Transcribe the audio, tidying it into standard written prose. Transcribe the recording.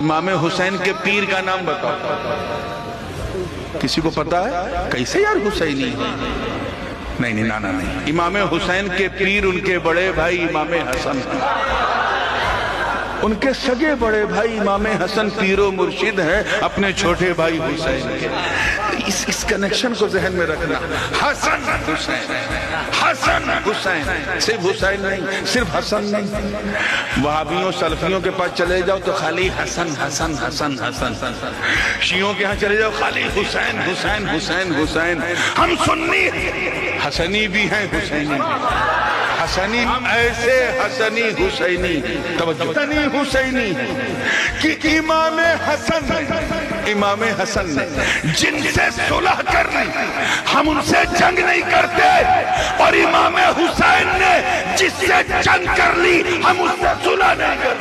इमाम हुसैन के पीर का नाम बताओ, किसी को पता है? कैसे यार हुसैनी? नहीं नहीं, नाना नहीं। इमाम हुसैन के पीर उनके बड़े भाई इमाम हसन, उनके सगे बड़े भाई इमाम हसन पीरो मुर्शिद है अपने छोटे भाई हुसैन के। इस कनेक्शन को जहन में रखना। हसन हुसैन, हसन हुसैन, सिर्फ हुसैन नहीं, सिर्फ हसन नहीं। वहाबियों सलफियों के पास चले जाओ तो खाली हसन हसन हसन हसन। शियों के यहाँ चले जाओ खाली हुसैन हुसैन हुसैन हुसैन। हम सुन्नी हसनी भी हैं, हुसैनी भी। हसनी ऐसे हसनी हुसैनी, तवज्जो, हसनी हुसैनी कि इमाम हसन ने जिनसे सुलह कर ली, हम उनसे जंग नहीं करते, और इमाम हुसैन ने जिससे जंग कर ली हम उससे सुलह नहीं करते।